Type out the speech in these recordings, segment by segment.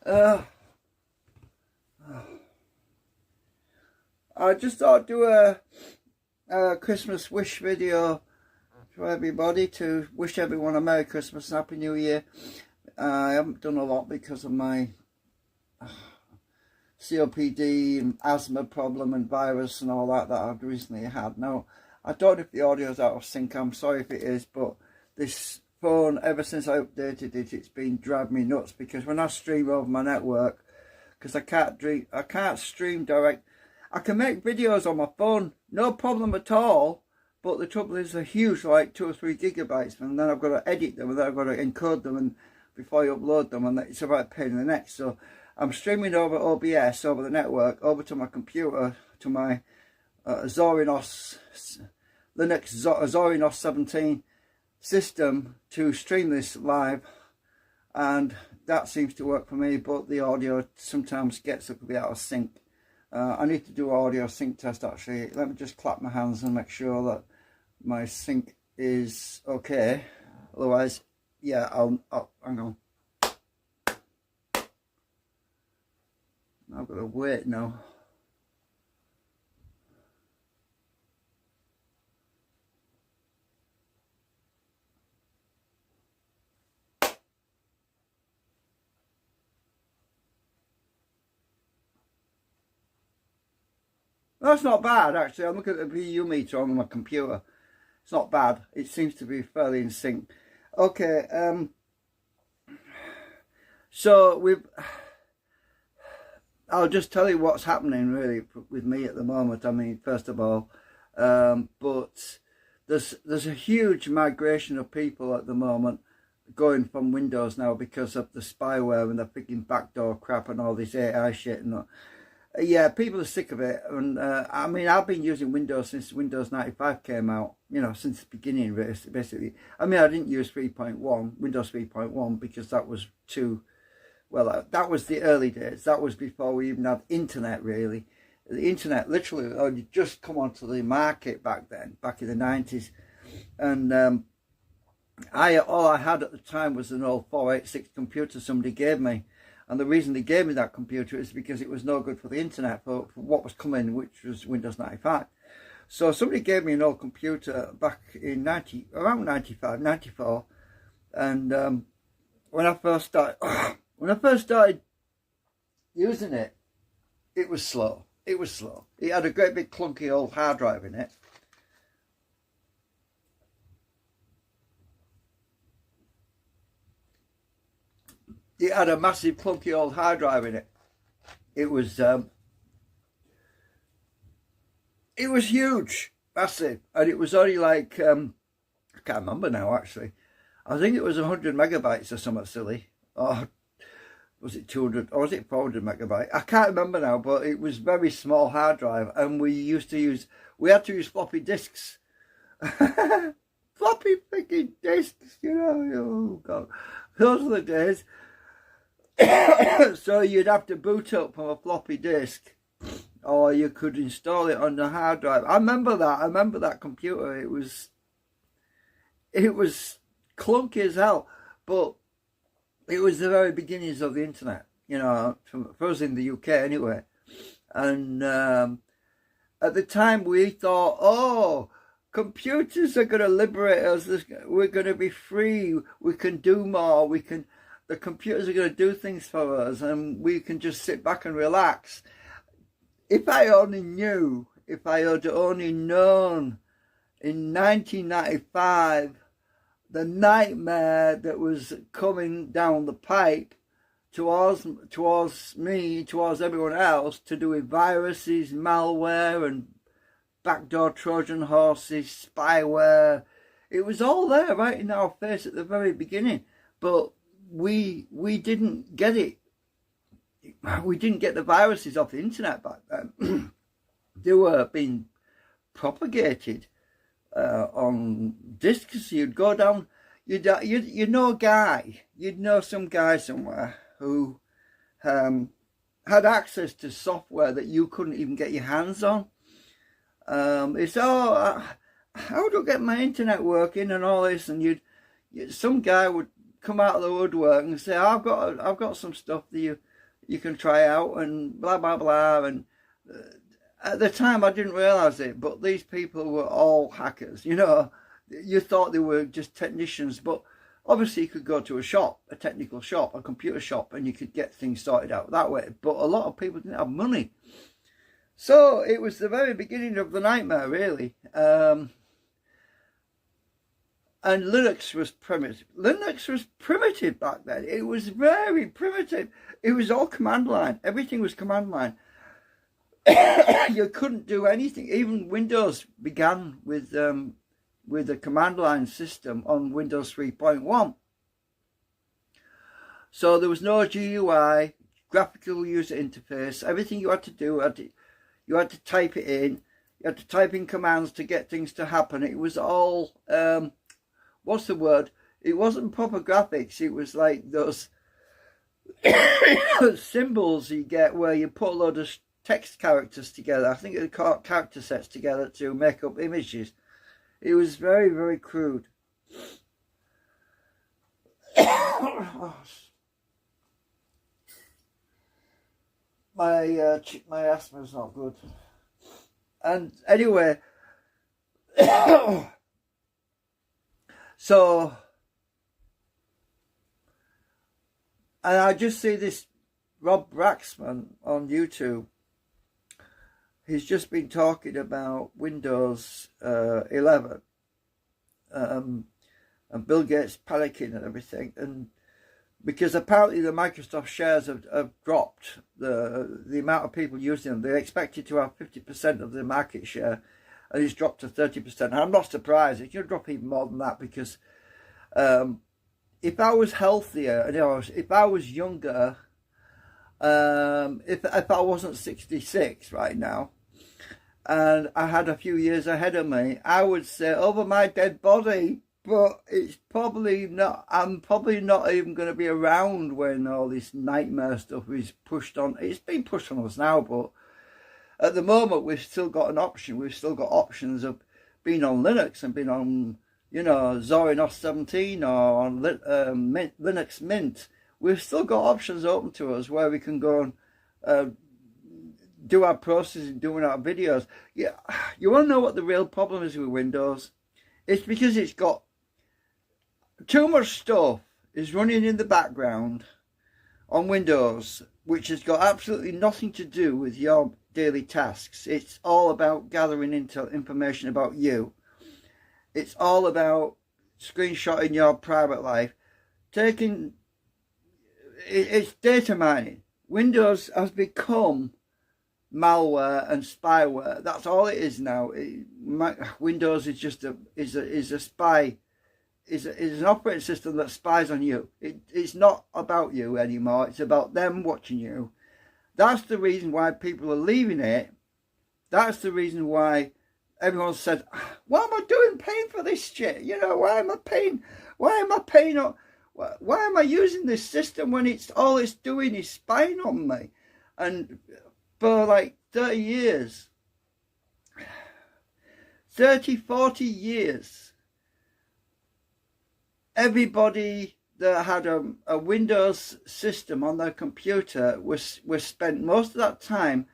Uh, I just thought I'd do a Christmas wish video for everybody to wish everyone a Merry Christmas and Happy New Year. I haven't done a lot because of my COPD and asthma problem and virus and all that I've recently had. Now, I don't know if the audio's out of sync. I'm sorry if it is, but this phone, ever since I updated it, it's been driving me nuts because when I stream over my network, because I can't stream direct. I can make videos on my phone, no problem at all, but the trouble is they're huge, like 2 or 3 gigabytes, and then I've got to edit them, and then I've got to encode them and before I upload them, and it's about a pain in the neck. So I'm streaming over OBS, over the network, over to my computer, to my Linux Zorinos 17 system to stream this live, and that seems to work for me, but the audio sometimes gets a bit out of sync. I need to do an audio sync test actually. Let me just clap my hands and make sure that my sync is okay. Otherwise, yeah, I'll hang on. I've got to wait now. That's not bad actually. I'm looking at the VU meter on my computer. It's not bad. It seems to be fairly in sync. Okay, so I'll just tell you what's happening really with me at the moment. I mean, first of all, but there's a huge migration of people at the moment going from Windows now because of the spyware and the freaking backdoor crap and all this AI shit and all. Yeah, people are sick of it, and I mean, I've been using Windows since Windows 95 came out, you know, since the beginning, basically. I mean, I didn't use 3.1, Windows 3.1, because that was too, well, that was the early days. That was before we even had internet, really. The internet literally only just come onto the market back then, back in the 90s. And all I had at the time was an old 486 computer somebody gave me. And the reason they gave me that computer is because it was no good for the internet, for what was coming, which was Windows 95. So somebody gave me an old computer back in around 95, 94. And when I first started using it, it was slow. It was slow. It had a great big clunky old hard drive in it. It had a massive clunky old hard drive in it. It was huge, massive, and it was only like I can't remember now actually. I think it was 100 megabytes or something silly, or was it 200 or was it 400 megabytes? I can't remember now, but it was very small hard drive, and we had to use floppy disks. Floppy freaking disks, you know. Oh God, those are the days. So you'd have to boot up from a floppy disk, or you could install it on the hard drive. I remember that computer. It was clunky as hell, but it was the very beginnings of the internet, you know, for us in the UK anyway. And at the time we thought, oh, computers are going to liberate us. We're going to be free. We can do more. The computers are going to do things for us, and we can just sit back and relax. If I only knew, if I had only known in 1995 the nightmare that was coming down the pipe towards me, towards everyone else, to do with viruses, malware, and backdoor Trojan horses, spyware. It was all there right in our face at the very beginning, but we didn't get it. We didn't get the viruses off the internet back then. They were being propagated on discs. You'd go down, you'd know some guy somewhere who had access to software that you couldn't even get your hands on. It's how do I get my internet working and all this, and some guy would come out of the woodwork and say, I've got some stuff that you can try out and blah, blah, blah. And at the time, I didn't realise it, but these people were all hackers, you know. You thought they were just technicians, but obviously you could go to a shop, a technical shop, a computer shop, and you could get things sorted out that way. But a lot of people didn't have money. So it was the very beginning of the nightmare, really. And Linux was primitive. Linux was primitive back then. It was very primitive. It was all command line. Everything was command line. You couldn't do anything. Even Windows began with a command line system on Windows 3.1. So there was no GUI, graphical user interface. Everything you had to do, you had to type it in. You had to type in commands to get things to happen. It was all, what's the word? It wasn't proper graphics. It was like those symbols you get where you put a load of text characters together. I think they call character sets together to make up images. It was very, very crude. My asthma's not good. And anyway, so, and I just see this Rob Braxman on YouTube. He's just been talking about Windows 11 and Bill Gates panicking and everything, and because apparently the Microsoft shares have dropped, the amount of people using them. They're expected to have 50% of the market share, and it's dropped to 30%. And I'm not surprised. It could drop even more than that, because if I was healthier, and if I was younger, if I wasn't 66 right now, and I had a few years ahead of me, I would say over my dead body. But it's probably not. I'm probably not even going to be around when all this nightmare stuff is pushed on. It's been pushed on us now, but at the moment we've still got an option. We've still got options of being on Linux and being on, you know, Zorin 17 or on Linux Mint. We've still got options open to us where we can go and do our processing, doing our videos. Yeah, you want to know what the real problem is with Windows? It's because it's got too much stuff is running in the background on Windows, which has got absolutely nothing to do with your daily tasks. It's all about gathering information about you. It's all about screenshotting your private life. It's data mining. Windows has become malware and spyware. That's all it is now. Windows is just a spy. Is an operating system that spies on you. It's not about you anymore. It's about them watching you. That's the reason why people are leaving it. That's the reason why everyone said, "Why am I paying for this shit? You know, why am I paying? Why am I paying? Why am I using this system when all it's doing is spying on me?" And for like 30 years, 30, 40 years, everybody that had a Windows system on their computer was spent most of that time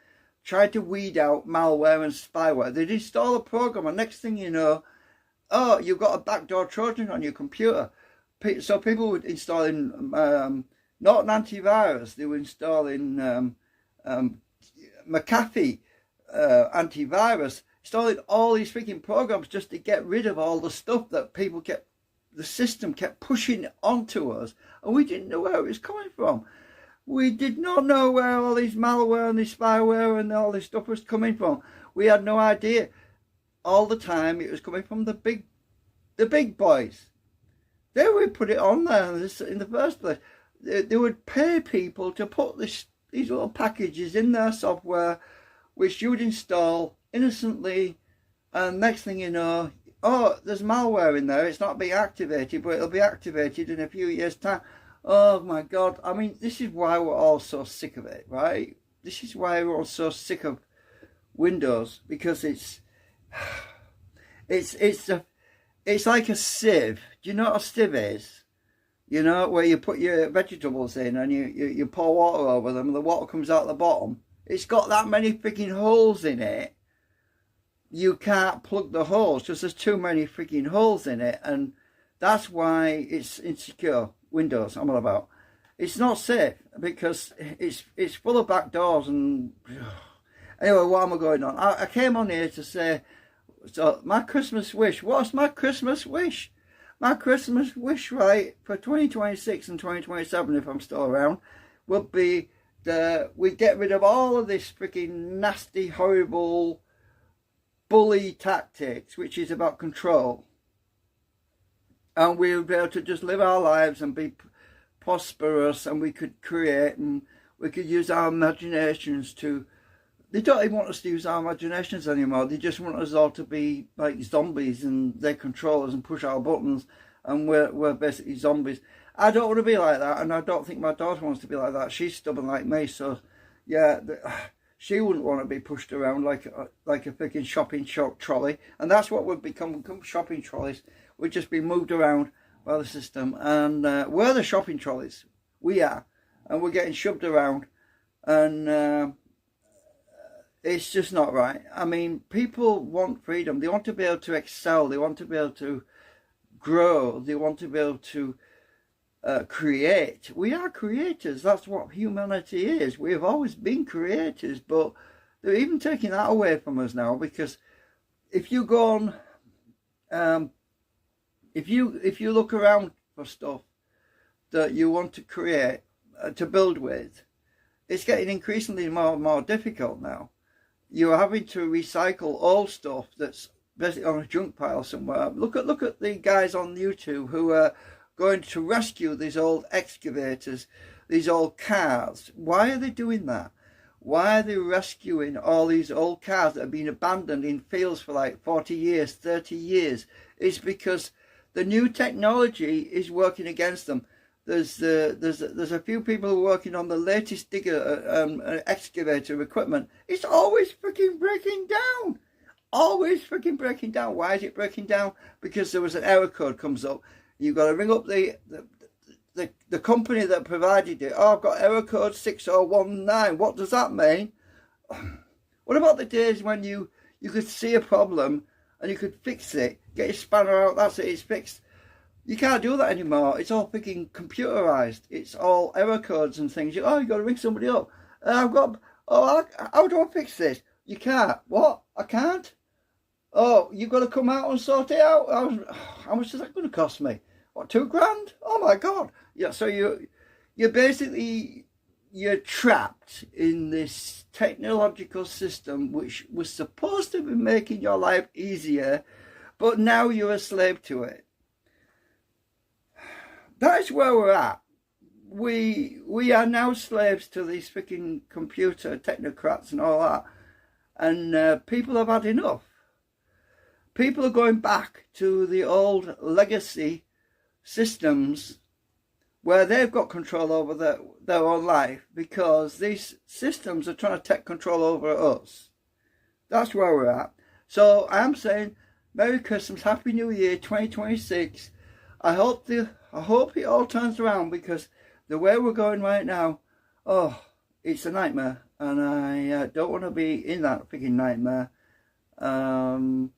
trying to weed out malware and spyware. They'd install a program, and next thing you know, oh, you've got a backdoor Trojan on your computer. So people were installing not an antivirus, they were installing McAfee antivirus, installing all these freaking programs just to get rid of all the stuff that the system kept pushing onto us, and we didn't know where it was coming from. We did not know where all this malware and this spyware and all this stuff was coming from. We had no idea. All the time it was coming from the big boys. They would put it on there in the first place. They would pay people to put these little packages in their software, which you would install innocently, and next thing you know, oh, there's malware in there. It's not being activated, but it'll be activated in a few years' time. Oh my God. I mean, this is why we're all so sick of it, right? This is why we're all so sick of Windows, because it's like a sieve. Do you know what a sieve is? You know, where you put your vegetables in and you pour water over them and the water comes out the bottom. It's got that many freaking holes in it. You can't plug the holes because there's too many freaking holes in it, and that's why it's insecure. Windows, I'm all about. It's not safe because it's full of back doors and anyway, what am I going on? I came on here to say, so my Christmas wish. What's my Christmas wish? My Christmas wish, right, for 2026 and 2027, if I'm still around, would be that we get rid of all of this freaking nasty, horrible bully tactics, which is about control, and we'll be able to just live our lives and be prosperous, and we could create and we could use our imaginations to. They don't even want us to use our imaginations anymore. They just want us all to be like zombies, and they control us and push our buttons, and we're basically zombies. I don't want to be like that, and I don't think my daughter wants to be like that. She's stubborn like me, so yeah. She wouldn't want to be pushed around like a freaking shopping trolley, and that's what we've become shopping trolleys. We've just been moved around by the system, and we're the shopping trolleys. We are, and we're getting shoved around, and it's just not right. I mean, people want freedom. They want to be able to excel. They want to be able to grow. They want to be able to create. We are creators. That's what humanity is. We have always been creators, but they're even taking that away from us now, because if you go on, if you look around for stuff that you want to create, to build with, it's getting increasingly more and more difficult now. You're having to recycle old stuff that's basically on a junk pile somewhere. Look at the guys on YouTube who are going to rescue these old excavators, these old cars. Why are they doing that? Why are they rescuing all these old cars that have been abandoned in fields for like 40 years, 30 years? It's because the new technology is working against them. There's a few people who are working on the latest digger excavator equipment. It's always freaking breaking down. Always freaking breaking down. Why is it breaking down? Because there was an error code comes up. You've got to ring up the company that provided it. Oh, I've got error code 6019. What does that mean? What about the days when you could see a problem and you could fix it, get your spanner out, that's it, it's fixed? You can't do that anymore. It's all freaking computerized. It's all error codes and things. You've got to ring somebody up. How do I fix this? You can't. What? I can't? Oh, you've got to come out and sort it out. How much is that going to cost me? What, £2,000? Oh my God. Yeah, so you're trapped in this technological system which was supposed to be making your life easier, but now you're a slave to it. That is where we're at. We are now slaves to these freaking computer technocrats and all that, and people have had enough. People are going back to the old legacy systems where they've got control over their own life, because these systems are trying to take control over us. That's where we're at. So I'm saying Merry Christmas, Happy New Year 2026. I hope it all turns around, because the way we're going right now, it's a nightmare, and I don't want to be in that freaking nightmare. And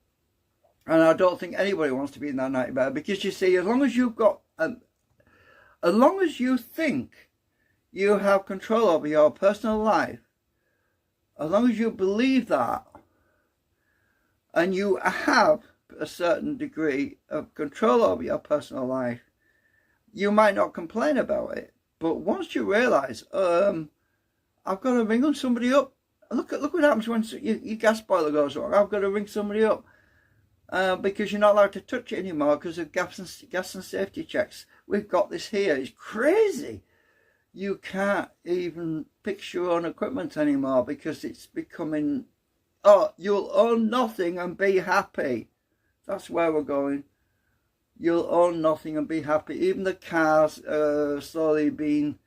I don't think anybody wants to be in that nightmare, because you see, as long as you've got, as long as you think you have control over your personal life, as long as you believe that, and you have a certain degree of control over your personal life, you might not complain about it. But once you realise, I've got to ring somebody up. Look what happens when your gas boiler goes wrong. I've got to ring somebody up. Because you're not allowed to touch it anymore because of gas and safety checks. We've got this here. It's crazy. You can't even fix your own equipment anymore because it's becoming, you'll own nothing and be happy. That's where we're going. You'll own nothing and be happy. Even the cars are slowly being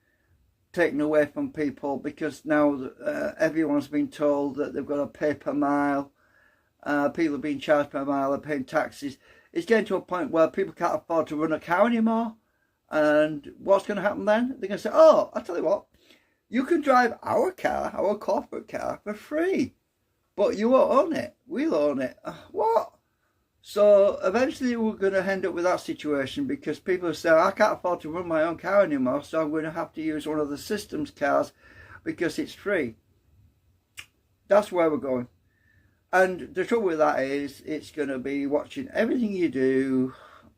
taken away from people, because now everyone's been told that they've got to pay per mile. People are being charged per mile, they're paying taxes. It's getting to a point where people can't afford to run a car anymore. And what's going to happen then? They're going to say, oh, I'll tell you what, you can drive our car, our corporate car, for free, but you won't own it. We'll own it. What? So eventually we're going to end up with that situation because people say, I can't afford to run my own car anymore, so I'm going to have to use one of the system's cars because it's free. That's where we're going. And the trouble with that is it's going to be watching everything you do.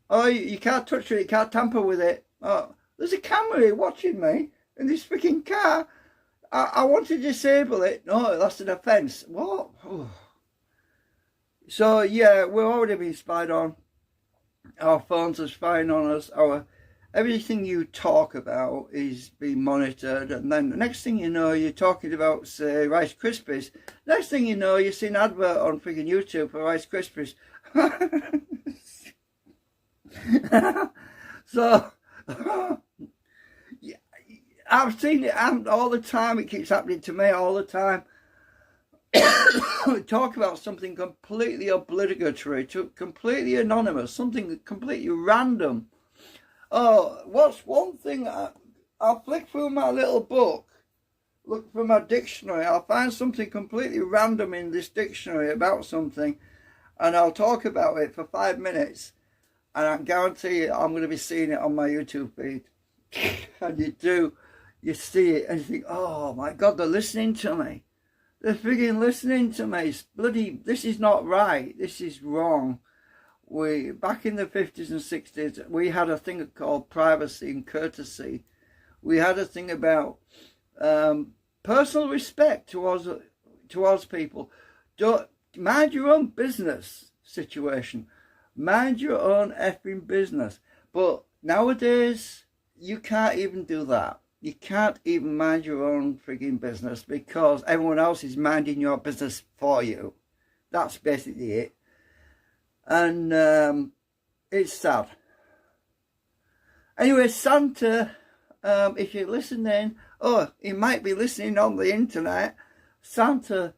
Oh, you can't touch it, you can't tamper with it. Oh, there's a camera here watching me in this freaking car. I want to disable it. No, that's an offence. What? Oh. So yeah, we're already being spied on. Our phones are spying on us. Everything you talk about is being monitored, and then the next thing you know, you're talking about, say, Rice Krispies. Next thing you know, you see an advert on freaking YouTube for Rice Krispies. So yeah, I've seen it happen all the time. It keeps happening to me all the time. Talk about something completely obligatory, completely anonymous, something completely random. Oh, what's one thing? I'll flick through my little book, look for my dictionary. I'll find something completely random in this dictionary about something, and I'll talk about it for 5 minutes, and I guarantee you I'm going to be seeing it on my YouTube feed. And you see it, and you think, oh my God, they're listening to me. They're frigging listening to me. It's bloody, this is not right. This is wrong. Back in the 50s and 60s, we had a thing called privacy and courtesy. We had a thing about personal respect towards people. Don't mind your own business situation. Mind your own effing business. But nowadays, you can't even do that. You can't even mind your own frigging business because everyone else is minding your business for you. That's basically it. And it's sad. Anyway, Santa, if you're listening, he might be listening on the internet. Santa,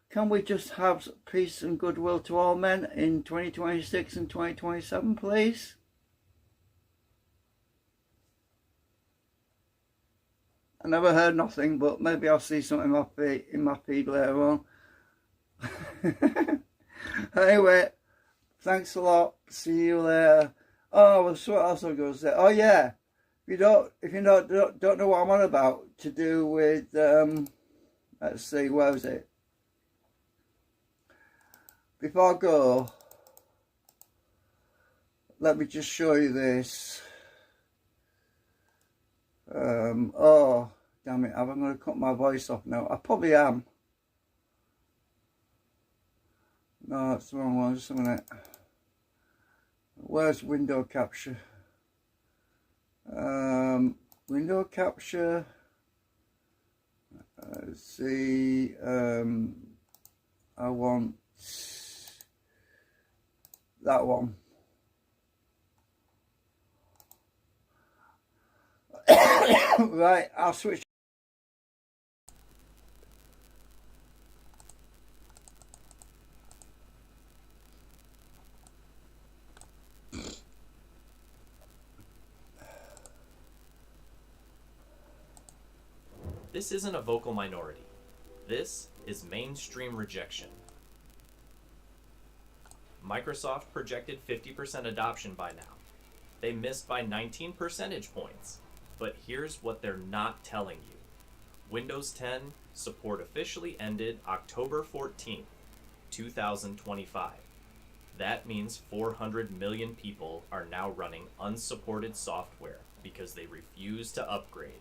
can we just have peace and goodwill to all men in 2026 and 2027, please? I never heard nothing, but maybe I'll see something in my feed later on. Anyway, thanks a lot. See you later. Oh, well, what else I was going to say? Oh yeah, if you don't know what I'm on about, to do with let's see, where was it? Before I go, let me just show you this. Oh, damn it, I'm going to cut my voice off now. I probably am. No, it's the wrong one, just a minute. Where's window capture? Window capture. Let's see, I want that one. Right, I'll switch. This isn't a vocal minority. This is mainstream rejection. Microsoft projected 50% adoption by now. They missed by 19 percentage points. But here's what they're not telling you. Windows 10 support officially ended October 14th, 2025. That means 400 million people are now running unsupported software because they refuse to upgrade.